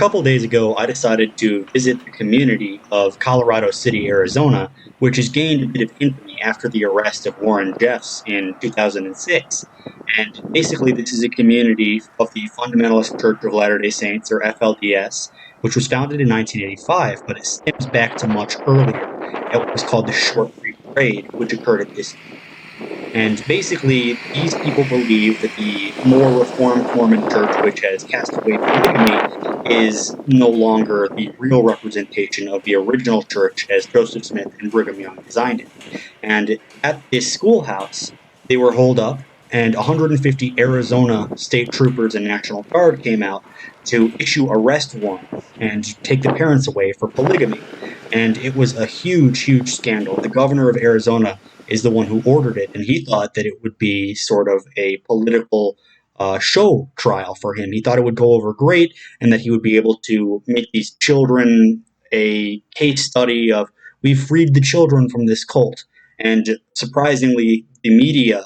couple days ago, I decided to visit the community of Colorado City, Arizona, which has gained a bit of infamy after the arrest of Warren Jeffs in 2006. And basically, this is a community of the Fundamentalist Church of Latter-day Saints, or FLDS, which was founded in 1985, but it stems back to much earlier, at what was called the Short Creek Raid, which occurred at this. And basically, these people believe that the more reformed Mormon church, which has cast away polygamy, is no longer the real representation of the original church as Joseph Smith and Brigham Young designed it. And at this schoolhouse, they were holed up, and 150 Arizona state troopers and National Guard came out to issue arrest warrants and take the parents away for polygamy. And it was a huge, huge scandal. The governor of Arizona is the one who ordered it, and he thought that it would be sort of a political show trial for him. He thought it would go over great, and that he would be able to make these children a case study of, we've freed the children from this cult. And surprisingly, the media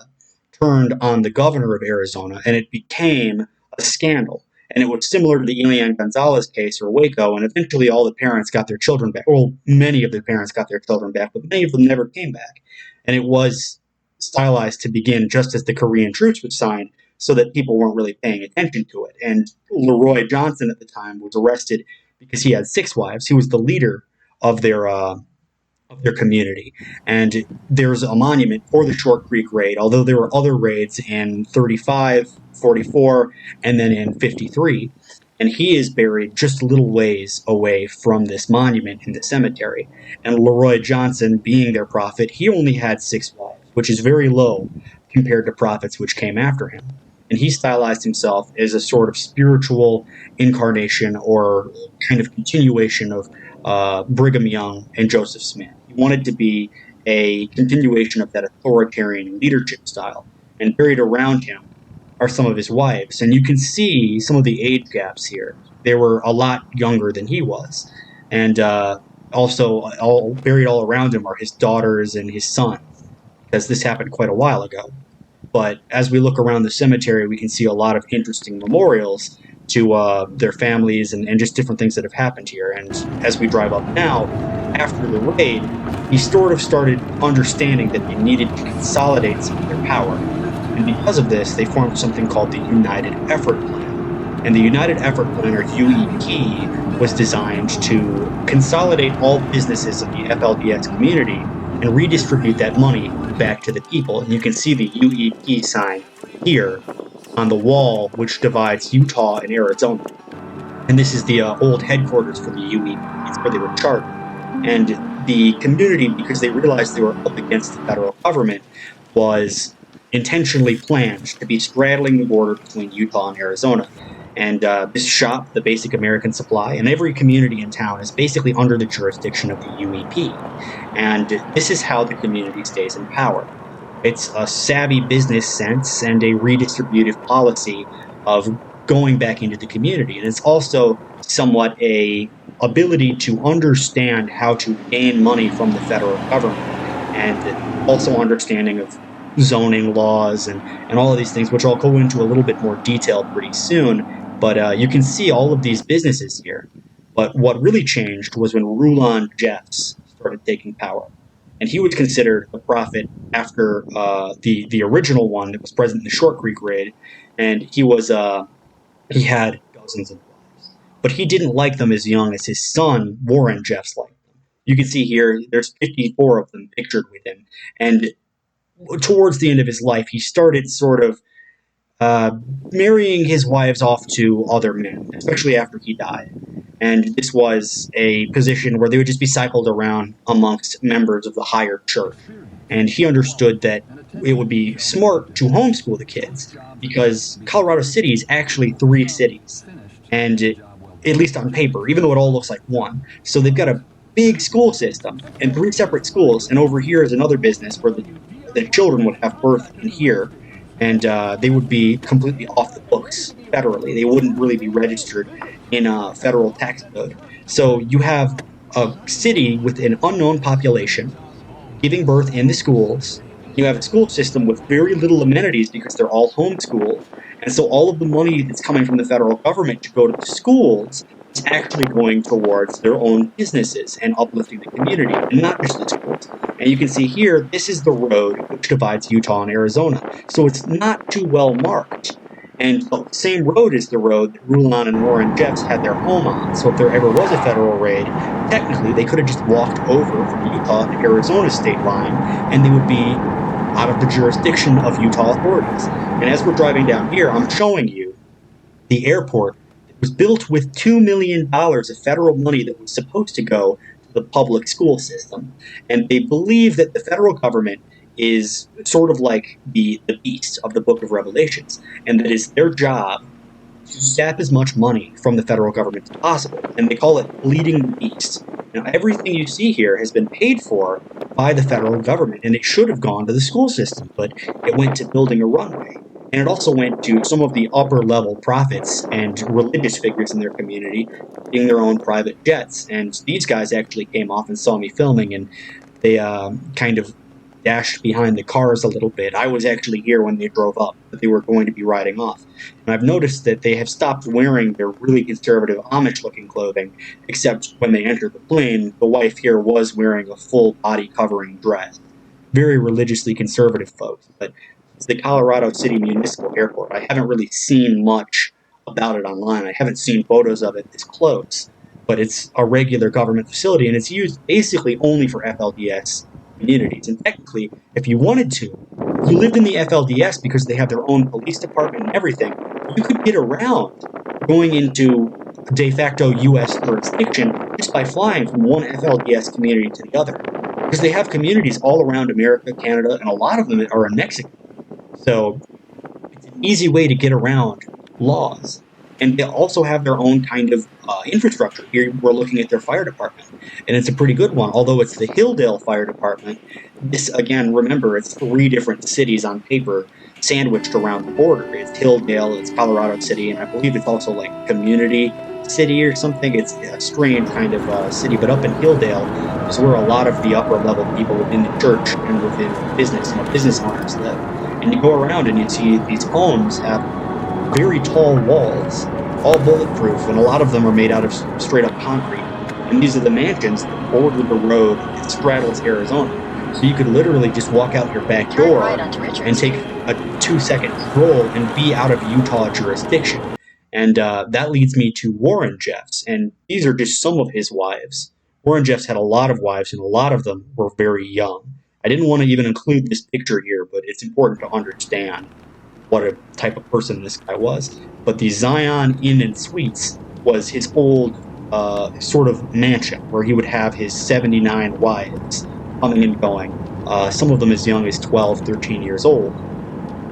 turned on the governor of Arizona, and it became a scandal. And it was similar to the Elian Gonzalez case or Waco, and eventually all the parents got their children back. Well, many of the parents got their children back, but many of them never came back. And it was stylized to begin just as the Korean truce was signed, so that people weren't really paying attention to it. And Leroy Johnson at the time was arrested because he had 6 wives. He was the leader of their community. And there's a monument for the Short Creek Raid, although there were other raids in 35, 44, and then in 53. And he is buried just a little ways away from this monument in the cemetery. And Leroy Johnson, being their prophet, he only had 6 wives, which is very low compared to prophets which came after him. And he stylized himself as a sort of spiritual incarnation or kind of continuation of Brigham Young and Joseph Smith. He wanted to be a continuation of that authoritarian leadership style. And buried around him are some of his wives. And you can see some of the age gaps here. They were a lot younger than he was. And also, buried all around him are his daughters and his son, because this happened quite a while ago. But as we look around the cemetery, we can see a lot of interesting memorials to their families and just different things that have happened here. And as we drive up now, after the raid, he sort of started understanding that they needed to consolidate some of their power. And because of this, they formed something called the United Effort Plan. And the United Effort Plan, or UEP, was designed to consolidate all businesses of the FLDS community and redistribute that money back to the people. And you can see the UEP sign here on the wall, which divides Utah and Arizona. And this is the old headquarters for the UEP. It's where they were chartered. And the community, because they realized they were up against the federal government, was intentionally planned to be straddling the border between Utah and Arizona. And this shop, the Basic American Supply, and every community in town is basically under the jurisdiction of the UEP. And this is how the community stays in power. It's a savvy business sense and a redistributive policy of going back into the community. And it's also somewhat a ability to understand how to gain money from the federal government, and also understanding of zoning laws and all of these things, which I'll go into a little bit more detail pretty soon. But you can see all of these businesses here. But what really changed was when Rulon Jeffs started taking power. And he was considered a prophet after the original one that was present in the Short Creek Raid. And he had dozens of wives. But he didn't like them as young as his son, Warren Jeffs, liked them. You can see here, there's 54 of them pictured with him. And towards the end of his life, he started sort of marrying his wives off to other men, especially after he died. And this was a position where they would just be cycled around amongst members of the higher church. And he understood that it would be smart to homeschool the kids, because Colorado City is actually 3 cities, and at least on paper, even though it all looks like one. So they've got a big school system and 3 separate schools, and over here is another business where the children would have birth in here, and they would be completely off the books federally. They wouldn't really be registered in a federal tax code. So you have a city with an unknown population giving birth in the schools. You have a school system with very little amenities because they're all homeschooled. And so all of the money that's coming from the federal government to go to the schools is actually going towards their own businesses and uplifting the community, and not just the schools. And you can see here, this is the road which divides Utah and Arizona. So it's not too well marked. And the same road is the road that Rulon and Warren Jeffs had their home on. So if there ever was a federal raid, technically they could have just walked over from Utah to Arizona state line, and they would be out of the jurisdiction of Utah authorities. And as we're driving down here, I'm showing you the airport that was built with $2 million of federal money that was supposed to go to the public school system. And they believe that the federal government is sort of like the beast of the book of Revelations, and that is their job to sap as much money from the federal government as possible. And they call it bleeding the beast. Now, everything you see here has been paid for by the federal government, and it should have gone to the school system, but it went to building a runway. And it also went to some of the upper level prophets and religious figures in their community getting their own private jets. And these guys actually came off and saw me filming, and they kind of dashed behind the cars a little bit. I was actually here when they drove up, but they were going to be riding off. And I've noticed that they have stopped wearing their really conservative Amish-looking clothing, except when they entered the plane, the wife here was wearing a full body covering dress. Very religiously conservative folks. But it's the Colorado City Municipal Airport. I haven't really seen much about it online. I haven't seen photos of it this close, but it's a regular government facility, and it's used basically only for FLDS communities. And technically, if you wanted to, if you lived in the FLDS because they have their own police department and everything, you could get around going into de facto U.S. jurisdiction just by flying from one FLDS community to the other. Because they have communities all around America, Canada, and a lot of them are in Mexico. So it's an easy way to get around laws. And they also have their own kind of infrastructure. Here we're looking at their fire department, and it's a pretty good one. Although it's the Hilldale Fire Department, this, again, remember, it's 3 different cities on paper sandwiched around the border. It's Hilldale, it's Colorado City, and I believe it's also like Community City or something. It's a strange kind of city, but up in Hilldale is where a lot of the upper level people within the church and within business, business owners live. And you go around and you see these homes have very tall walls, all bulletproof, and a lot of them are made out of straight up concrete. And these are the mansions that border the road that straddles Arizona. So you could literally just walk out your back door and take a 2-second stroll and be out of Utah jurisdiction. And that leads me to Warren Jeffs, and these are just some of his wives. Warren Jeffs had a lot of wives, and a lot of them were very young. I didn't want to even include this picture here, but it's important to understand what a type of person this guy was. But the Zion Inn and Suites was his old sort of mansion where he would have his 79 wives coming and going, some of them as young as 12, 13 years old.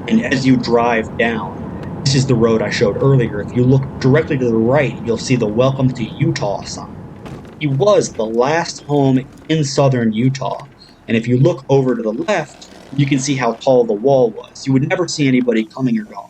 And as you drive down, this is the road I showed earlier. If you look directly to the right, you'll see the Welcome to Utah sign. He was the last home in southern Utah. And if you look over to the left, you can see how tall the wall was. You would never see anybody coming or going.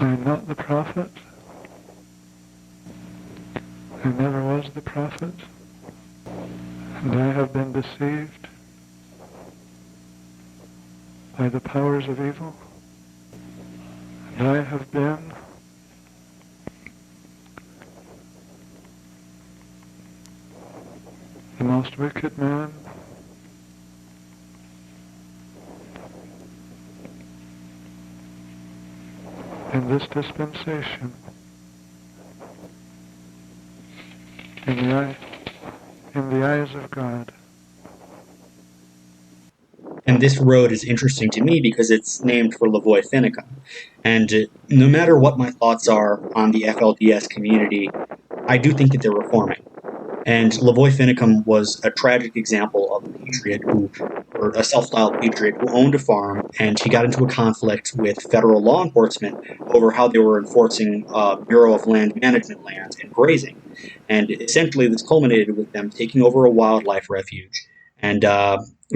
I'm not the prophet. I never was the prophet. And I have been deceived by the powers of evil. And I have been the most wicked man in this dispensation, in the eyes of God. And this road is interesting to me because it's named for Leroy Finicum. And no matter what my thoughts are on the FLDS community, I do think that they're reforming. And Leroy Finicum was a tragic example of a patriot or a self-styled patriot who owned a farm, and he got into a conflict with federal law enforcement over how they were enforcing Bureau of Land Management lands and grazing. And essentially this culminated with them taking over a wildlife refuge and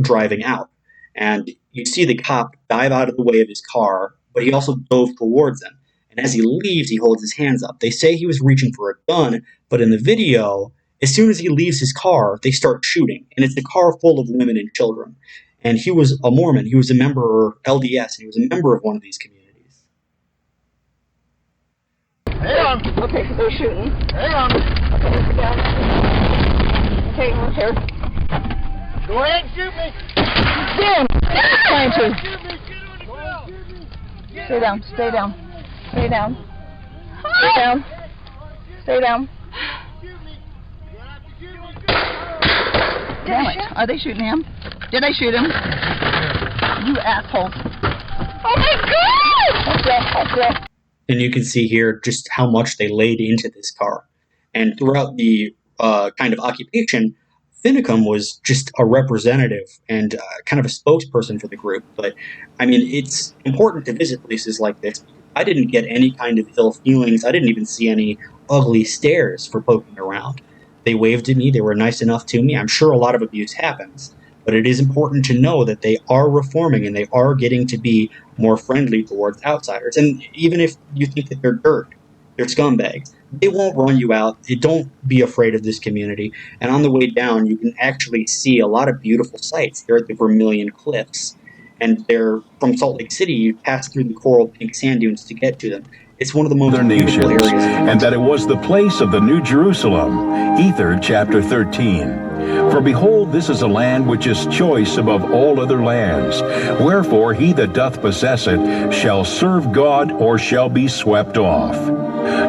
driving out. And you see the cop dive out of the way of his car, but he also dove towards them. And as he leaves, he holds his hands up. They say he was reaching for a gun, but in the video, as soon as he leaves his car, they start shooting. And it's a car full of women and children. And he was a Mormon. He was a member of LDS, and he was a member of one of these communities. Hang on. Okay, they're shooting. Hang on. Okay, we're here. Go ahead and shoot me. Damn! Trying to. Stay down. Stay down. Stay down. Stay down. Stay down. Damn it. Are they shooting him? Did I shoot him? You assholes. Oh my God! And you can see here just how much they laid into this car. And throughout the kind of occupation, Finicum was just a representative and kind of a spokesperson for the group. But, I mean, it's important to visit places like this. I didn't get any kind of ill feelings. I didn't even see any ugly stares for poking around. They waved at me. They were nice enough to me. I'm sure a lot of abuse happens. But it is important to know that they are reforming and they are getting to be more friendly towards outsiders. And even if you think that they're dirt, they're scumbags, they won't run you out. Don't be afraid of this community. And on the way down, you can actually see a lot of beautiful sights. They're at the Vermilion Cliffs. And they're from Salt Lake City. You pass through the coral pink sand dunes to get to them. It's one of the most beautiful areas. And that it was the place of the New Jerusalem. Ether chapter 13. For behold, this is a land which is choice above all other lands. Wherefore he that doth possess it shall serve God or shall be swept off.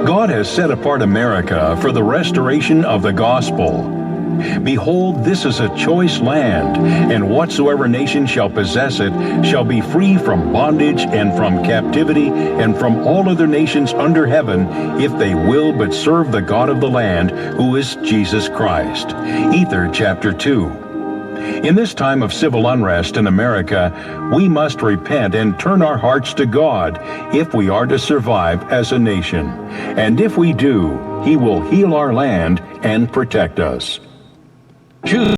God has set apart America for the restoration of the gospel. Behold, this is a choice land, and whatsoever nation shall possess it shall be free from bondage and from captivity and from all other nations under heaven, if they will but serve the God of the land, who is Jesus Christ. Ether chapter 2. In this time of civil unrest in America, we must repent and turn our hearts to God if we are to survive as a nation. And if we do, He will heal our land and protect us. Choose